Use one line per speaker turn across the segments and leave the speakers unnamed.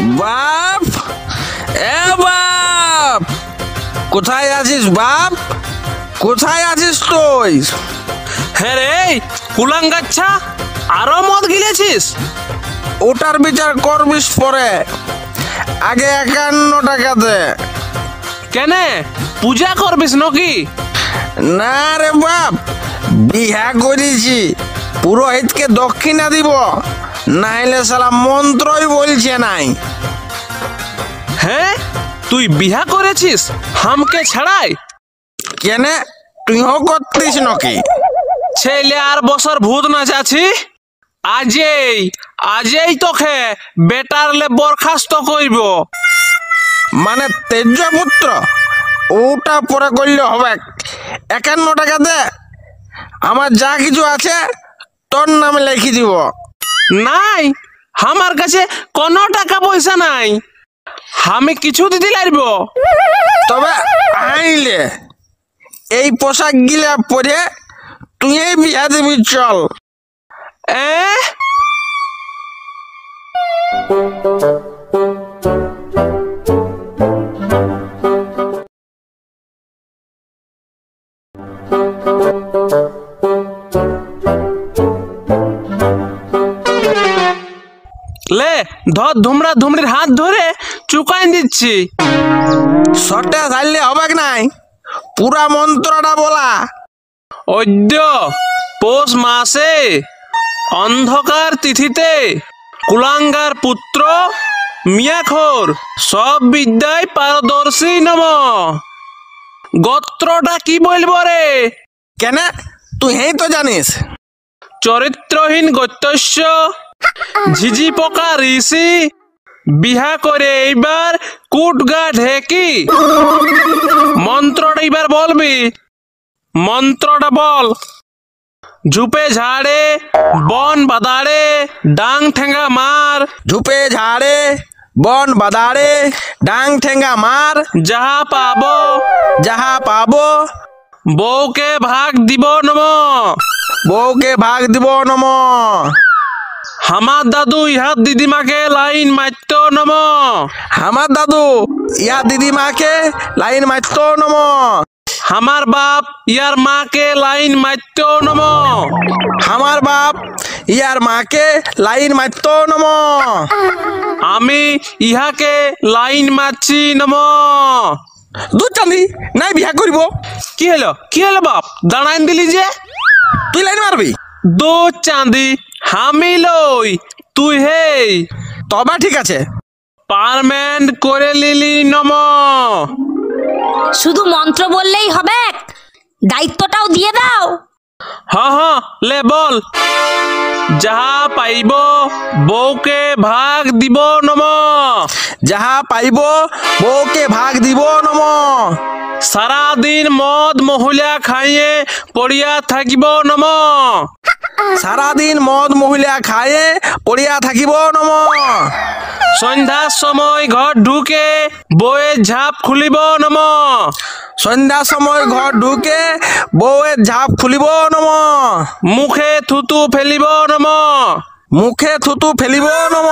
বাপ, এ বাপ, কোথায় আছিস বাপ? কোথায় আছিস তুই?
হ্যাঁ রে কুলাঙ্গাচ্ছা, আরো মদ গিলেছিস?
ওটার বিচার করবিস পরে, আগে 51 টাকা দে।
কেনে পূজা করবিস নাকি?
না রে বাপ, বিহা করেছি, পুরোহিতকে দক্ষিণা দিব, নাইলে শালা মন্ত্রই বলছে নাই।
হ্যাঁ তুই বিহা করেছিস হামকে ছাড়াই?
কেনে তুইও করতিস নাকি?
ছেলে আর বছর ভূত নাচাছি, আজেই তোকে বেটারলে বরখাস্ত করব।
মানে তেজপুত্র, ওটা পরে করলে হবে। 51 টাকা দে, আমার যা কিছু আছে তোর নামে লিখে দিব।
নাই, আমার কাছে কোনো টাকা পয়সা নাই, আমি কিছু দিতে লাগব।
তবে আইলে এই পোশাক গিলা পরে তুই বিয়া দিবি, চল।
এ লে ধর, ধুমরা ধুমরির হাত ধরে চুকাই দিচ্ছি।
শর্টে ছাড়লে হবে নাই, পুরা মন্ত্রটা বলা।
অদ্য পৌষ মাসে অন্ধকার তিথিতে কুলাঙ্গার পুত্র মিয়াখোর সব বিদ্যায় পারদর্শী নম। গোত্রটা কি বলবো রে?
কেন তুই তো জানিস।
চরিত্রহীন গৈত্যস্য ঝিঝি পোকা ঋষি বিহা করে এইবার কুটগা ঢেকি। মন্ত্রটা এবার বলবি, মন্ত্রটা বল। ঝুপে ঝাড়ে বন বাদাড়ে ডাং ঠেঙ্গা মার।
ঝুপে ঝাড়ে বন বাদাড়ে ডাং ঠেঙ্গা মার। যাহা পাবো
বউকে ভাগ দিব নম।
বউকে ভাগ দিব নম।
আমার দাদু ইহার দিদিমাকে লাইন মারত নম।
আমার দাদু ইয়া দিদিমাকে লাইন মারত নম।
আমার বাপ ইয়ার মাকে লাইন মারত নম।
আমার বাপ ইয়ার মাকে লাইন মারত নম।
আমি ইহাকে লাইন মারছি নম।
দু চাঁদি নাই বিহা করিব।
কি হলো বাপ, দাঁড়াইন দিলি যে?
তুই লাইন মারবি?
দু চাঁদি হামি লই, তুই হেই।
তবে ঠিক আছে,
পারমেন্ট করে লিলি নম।
শুধু মন্ত্র বললেই হবে? দায়িত্বটাও দিয়ে দাও।
হ্যাঁ লে বল। যাহা পাইব বউকে ভাগ দিব নম।
যাহা পাইব বউকে ভাগ দিব নম।
সারাদিন মদ মহুলা খাইয়ে পড়িয়া থাকিব নম।
সারাদিন মদ মহিলা খায়ে পড়িয়া থাকিব নম।
সন্ধ্যার সময় ঘর ঢুকে বউয়ের ঝাপ খুলিব নম।
সন্ধ্যার সময় ঘর ঢুকে বউয়ের ঝাপ খুলিব নম।
মুখে থুতু ফেলিব নম।
মুখে থুতু ফেলিব নম।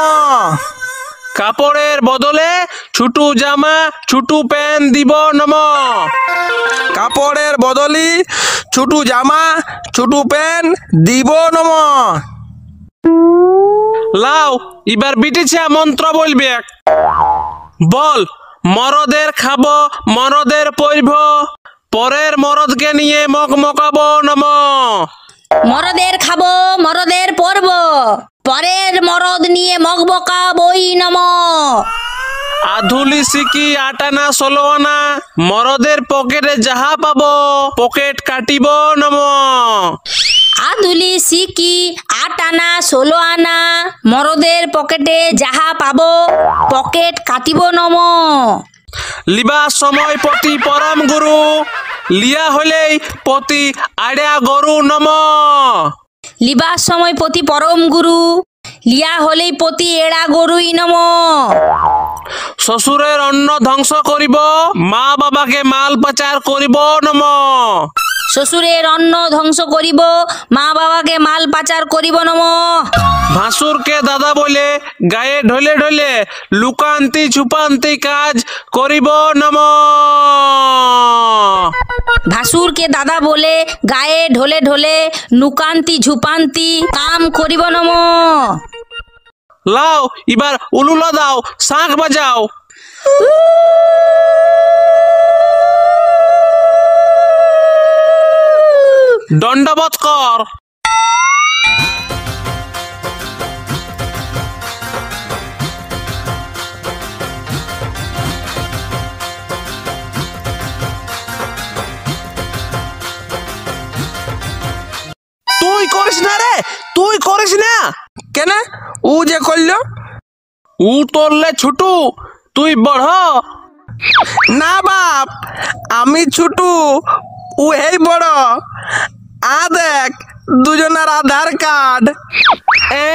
কাপড়ের বদলে ছুটু জামা ছুটু প্যান্ট দিব নম।
কাপড়ের বদলি ছুটু জামা ছুটু প্যান্ট দিব নম।
লাও এবার বিটিছা মন্ত্র বলবে। বল। মরদের খাব মরদের পইব, পরের মরদকে নিয়ে মকমকাবো নম।
মরদের খাবো মরদের পরব, পরের মরদ নিয়ে মগবকা বই নম।
আধুলি সিকি 8 আনা 16 আনা মরদের পকেটে যাহা পাবো পকেট কাটিব নম।
আধুলি সিকি 8 আনা 16 আনা মরদের পকেটে যাহা পাবো পকেট কাটিব নম।
লিবা সময় পতি পরম গুরু, লিয়া হলেই পতি আড়া গরু নম।
লিবার সময় পতি পরম গুরু, লিয়া হলেই পতি এড়া গরুই নম।
শ্বশুরের অন্ন ধ্বংস করিব, মা বাবাকে মাল পাচার করিব নম।
শ্বশুরের অন্ন ধ্বংস করিব, মা বাবাকে মাল পাচার করিব নম।
ভাসুরকে দাদা বলে গায়ে ঢলে ঢলে লুকান্তি ছুপান্তি কাজ করিব নম।
ভাসুরকে দাদা বলে গায়ে ঢলে ঢলে নুকান্তি ঝুপান্তি কাম করিব নম।
লাও এবার উলুলা দাও, শাঁখ বাজাও। দণ্ডবত কর। তুই করিস না রে, তুই করিস না।
কেন ও যে করলো?
উ তোরলে ছুটু, তুই বড়।
না বাপ, আমি ছোটু, ও এই বড়। দেখ দুজনের আধার কার্ড।
এ